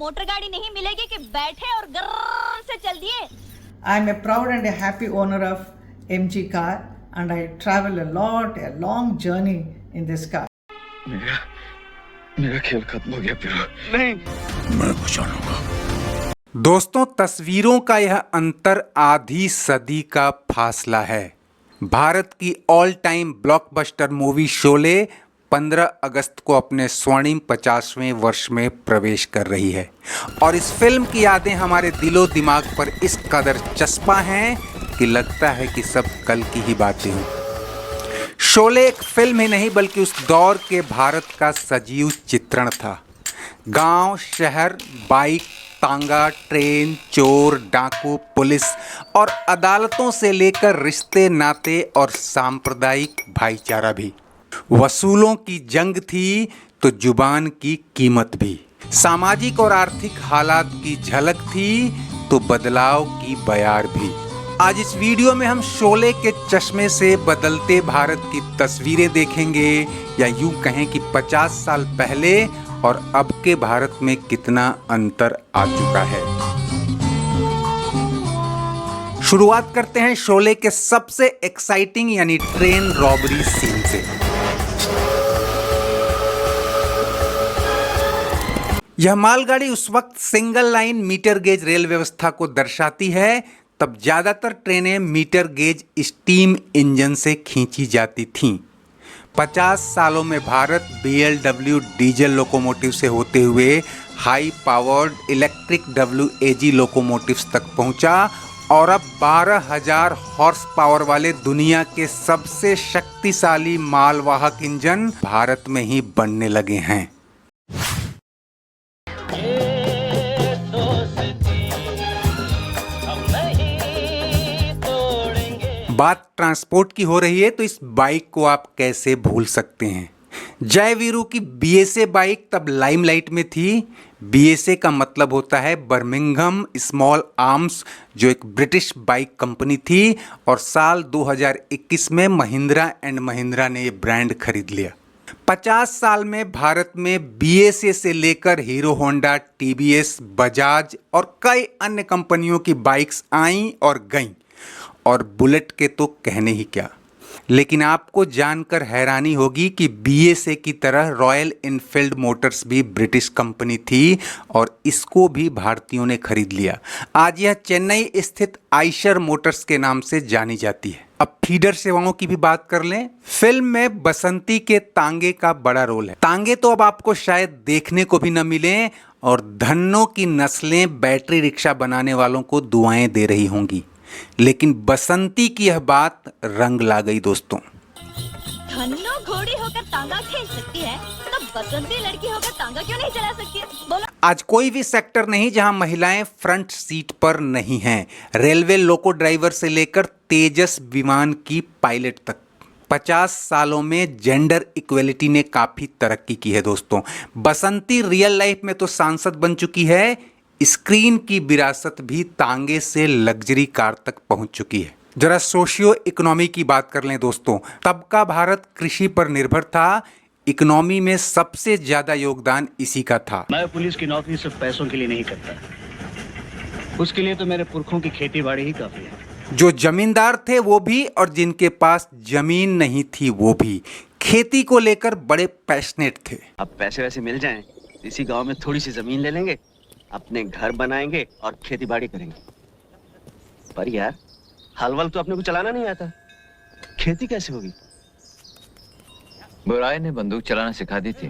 Motor गाड़ी नहीं मिलेगी कि बैठे और गर्र से चल दिए। I am a proud and a happy owner of MG car and I travel a long journey in this car. मेरा खेल खत्म हो गया फिर नहीं। मैं बचा लूंगा। दोस्तों, तस्वीरों का यह अंतर आधी सदी का फासला है। भारत की all time blockbuster movie Sholay 15 अगस्त को अपने स्वर्णिम 50वें वर्ष में प्रवेश कर रही है और इस फिल्म की यादें हमारे दिलो दिमाग पर इस कदर चस्पा हैं कि लगता है कि सब कल की ही बातें हों। शोले एक फिल्म ही नहीं बल्कि उस दौर के भारत का सजीव चित्रण था। गांव, शहर, बाइक, तांगा, ट्रेन, चोर, डाकू, पुलिस और अदालतों से लेकर रिश्ते नाते और सांप्रदायिक भाईचारा भी। वसूलों की जंग थी तो जुबान की कीमत भी। सामाजिक और आर्थिक हालात की झलक थी तो बदलाव की बयार भी। आज इस वीडियो में हम शोले के चश्मे से बदलते भारत की तस्वीरें देखेंगे, या यूं कहें कि 50 साल पहले और अब के भारत में कितना अंतर आ चुका है। शुरुआत करते हैं शोले के सबसे एक्साइटिंग यानी ट्रेन रॉबरी सीन से। यह मालगाड़ी उस वक्त single line metre gauge rail व्यवस्था को दर्शाती है। तब ज्यादातर ट्रेनें मीटर गेज स्टीम इंजन से खींची जाती थीं। 50 सालों में भारत BLW डीजल लोकोमोटिव से होते हुए high powered electric WAG locomotives तक पहुंचा और अब 12,000 हॉर्स पावर वाले दुनिया के सबसे शक्तिशाली मालवाहक इंजन भारत में ही बनने लगे हैं। बात ट्रांसपोर्ट की हो रही है तो इस बाइक को आप कैसे भूल सकते हैं। जय वीरू की BSA बाइक तब लाइमलाइट में थी। BSA का मतलब होता है बर्मिंघम स्मॉल आर्म्स, जो एक ब्रिटिश बाइक कंपनी थी और साल 2021 में महिंद्रा एंड महिंद्रा ने ये ब्रांड खरीद लिया। 50 साल में भारत में BSA से लेकर हीरो होंडा, TVS, बजाज और कई अन्य कंपनियों की बाइक्स आईं और गईं, और बुलेट के तो कहने ही क्या। लेकिन आपको जानकर हैरानी होगी कि BSA की तरह रॉयल इनफील्ड मोटर्स भी ब्रिटिश कंपनी थी और इसको भी भारतीयों ने खरीद लिया। आज यह चेन्नई स्थित आइशर मोटर्स के नाम से जानी जाती है। अब फीडर सेवाओं की भी बात कर लें। फिल्म में बसंती के तांगे का बड़ा रोल है। तांगे तो अब आपको शायद देखने को भी न मिले और धन्नों की नस्लें बैटरी रिक्शा बनाने वालों को दुआएं दे रही होंगी, लेकिन बसंती की यह बात रंग ला गई दोस्तों। धन्नो घोड़ी होकर तांगा खेल सकती है तो बसंती लड़की होकर तांगा क्यों नहीं चला सकती है? बोलो। आज कोई भी सेक्टर नहीं जहां महिलाएं फ्रंट सीट पर नहीं हैं। रेलवे लोको ड्राइवर से लेकर तेजस विमान की पायलट तक। 50 सालों में जेंडर इक्वेलिटी ने काफी तरक्की की है दोस्तों। बसंती रियल लाइफ में तो सांसद बन चुकी है, स्क्रीन की विरासत भी तांगे से लग्जरी कार तक पहुंच चुकी है। जरा सोशियो इकोनॉमी की बात कर लें दोस्तों। तब का भारत कृषि पर निर्भर था। इकोनॉमी में सबसे ज्यादा योगदान इसी का था। मैं पुलिस की नौकरी सिर्फ पैसों के लिए नहीं करता, उसके लिए तो मेरे पुरखों की खेती बाड़ी ही काफी है। जो जमींदार थे वो भी और जिनके पास जमीन नहीं थी वो भी खेती को लेकर बड़े पैशनेट थे। अब पैसे वैसे मिल जाएं, इसी गांव में थोड़ी सी जमीन ले लेंगे, अपने घर बनाएंगे और खेती बाड़ी करेंगे। पर यार, हल वल तो अपने को चलाना नहीं आता, खेती कैसे होगी? बुराई ने बंदूक चलाना सिखा दी थी,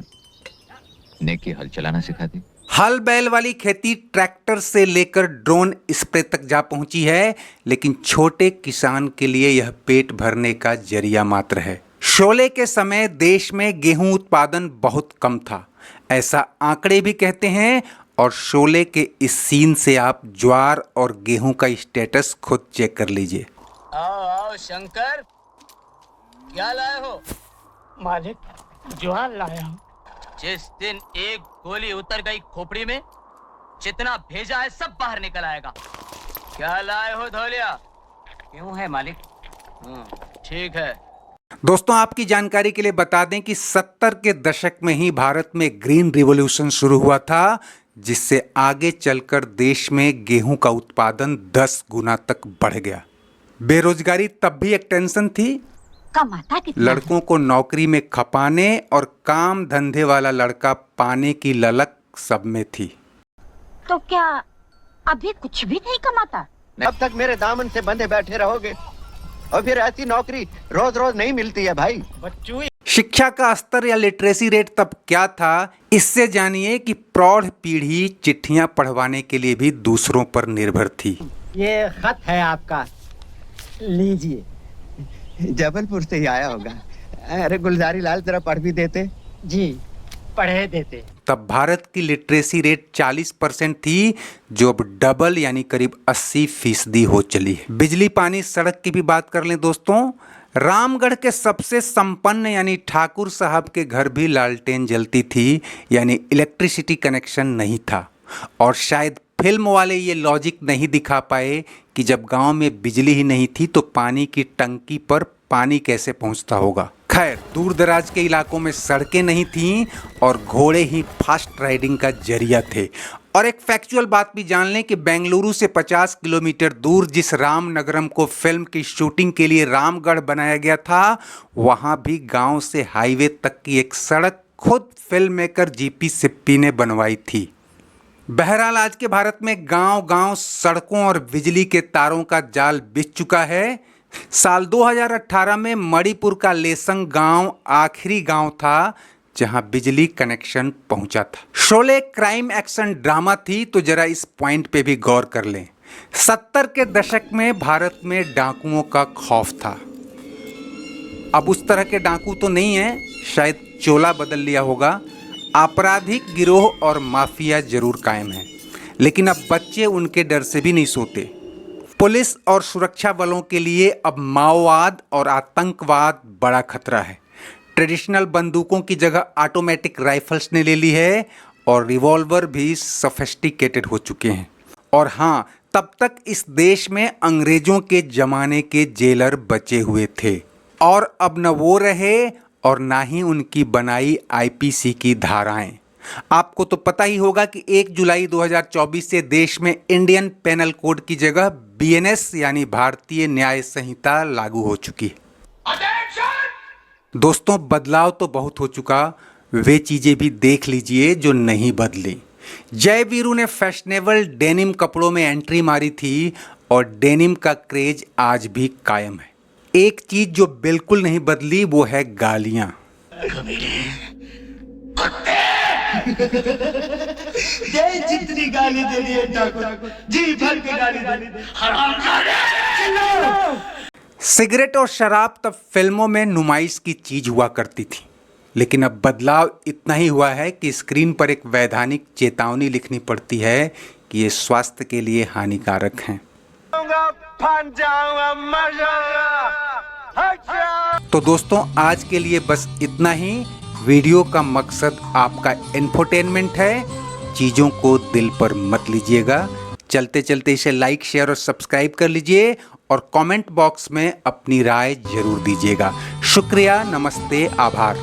नेकी हल चलाना सिखा दी। हल बैल वाली खेती ट्रैक्टर से लेकर ड्रोन स्प्रे तक जा पहुंची है, लेकिन छोटे किसान के लिए यह पेट भरने का जरिया मात्र है। शोले के समय देश में गेहूं उत्पादन बहुत कम था, ऐसा आंकड़े भी कहते हैं। और शोले के इस सीन से आप ज्वार और गेहूं का स्टेटस खुद चेक कर लीजिए। आओ आओ शंकर, क्या लाए हो? मालिक, ज्वार लाया हूँ। जिस दिन एक गोली उतर गई खोपड़ी में, जितना भेजा है सब बाहर निकल आएगा। क्या लाए हो धोलिया? क्यों है मालिक? ठीक है। दोस्तों, आपकी जानकारी के लिए बता दें कि 70 के दशक में ही भारत में ग्रीन रिवॉल्यूशन शुरू हुआ था, जिससे आगे चलकर देश में गेहूं का उत्पादन 10 गुना तक बढ़ गया। बेरोजगारी तब भी एक टेंशन थी। कमाता कितना? लड़कों को नौकरी में खपाने और काम धंधे वाला लड़का पाने की ललक सब में थी। तो क्या अभी कुछ भी नहीं कमाता? अब तक मेरे दामन से बंधे बैठे रहोगे और फिर ऐसी नौकरी रोज रोज नहीं मिलती है भाई। बच्चों शिक्षा का स्तर या लिटरेसी रेट तब क्या था, इससे जानिए कि प्रौढ़ पीढ़ी चिट्ठियां पढ़वाने के लिए भी दूसरों पर निर्भर थी। ये खत है आपका, लीजिए। जबलपुर से ही आया होगा। अरे गुलजारी लाल जरा पढ़ भी देते। जी, पढ़े देते। तब भारत की लिटरेसी रेट 40% थी, जो अब डबल यानी करीब 80% हो चली है। बिजली पानी सड़क की भी बात कर लें दोस्तों, रामगढ़ के सबसे संपन्न यानी ठाकुर साहब के घर भी लालटेन जलती थी, यानी इलेक्ट्रिसिटी कनेक्शन नहीं था। और शायद फिल्म वाले ये लॉजिक नहीं दिखा पाए कि जब गांव में बिजली ही नहीं थी तो पानी की टंकी पर पानी कैसे पहुंचता होगा। खैर, दूर दराज के इलाकों में सड़कें नहीं थीं और घोड़े ही फास्ट राइडिंग का जरिया थे। और एक फैक्चुअल बात भी जान लें कि बेंगलुरु से 50 किलोमीटर दूर जिस रामनगरम को फिल्म की शूटिंग के लिए रामगढ़ बनाया गया था, वहां भी गांव से हाईवे तक की एक सड़क खुद फिल्म मेकर जीपी सिप्पी ने बनवाई थी। बहरहाल आज के भारत में गांव-गांव सड़कों और बिजली के तारों का जाल बिछ चुका है। साल 2018 में मणिपुर का लेसंग गांव आखिरी गांव था जहां बिजली कनेक्शन पहुंचा था। शोले क्राइम एक्शन ड्रामा थी, तो जरा इस पॉइंट पे भी गौर कर लें। 70 के दशक में भारत में डाकुओं का खौफ था। अब उस तरह के डाकू तो नहीं है, शायद चोला बदल लिया होगा। आपराधिक गिरोह और माफिया जरूर कायम है, लेकिन अब बच्चे उनके डर से भी नहीं सोते। पुलिस और सुरक्षा बलों के लिए अब माओवाद और आतंकवाद बड़ा खतरा है। ट्रेडिशनल बंदूकों की जगह ऑटोमेटिक राइफल्स ने ले ली है और रिवॉल्वर भी सोफिस्टिकेटेड हो चुके हैं। और हाँ, तब तक इस देश में अंग्रेजों के जमाने के जेलर बचे हुए थे और अब न वो रहे और ना ही उनकी बनाई आईपीसी की धाराएं। आपको तो पता ही होगा कि 1 जुलाई 2024 से देश में इंडियन पेनल कोड की जगह बीएनएस यानी भारतीय न्याय संहिता लागू हो चुकी है। दोस्तों, बदलाव तो बहुत हो चुका, वे चीजें भी देख लीजिए जो नहीं बदली। जय वीरू ने फैशनेबल डेनिम कपड़ों में एंट्री मारी थी और डेनिम का क्रेज आज भी कायम है। एक चीज जो बिल्कुल नहीं बदली वो है गालियां। जय जितनी गाली दे दिए ठाकुर, जी भर के गाली दे दी। सिगरेट और शराब तब फिल्मों में नुमाइश की चीज हुआ करती थी, लेकिन अब बदलाव इतना ही हुआ है कि स्क्रीन पर एक वैधानिक चेतावनी लिखनी पड़ती है कि ये स्वास्थ्य के लिए हानिकारक हैं। तो दोस्तों, आज के लिए बस इतना ही। वीडियो का मकसद आपका इंफोटेनमेंट है, चीज़ों को दिल पर मत लीजिएगा। चलते चलते इसे लाइक, शेयर और सब्सक्राइब कर लीजिए और कमेंट बॉक्स में अपनी राय जरूर दीजिएगा। शुक्रिया, नमस्ते, आभार।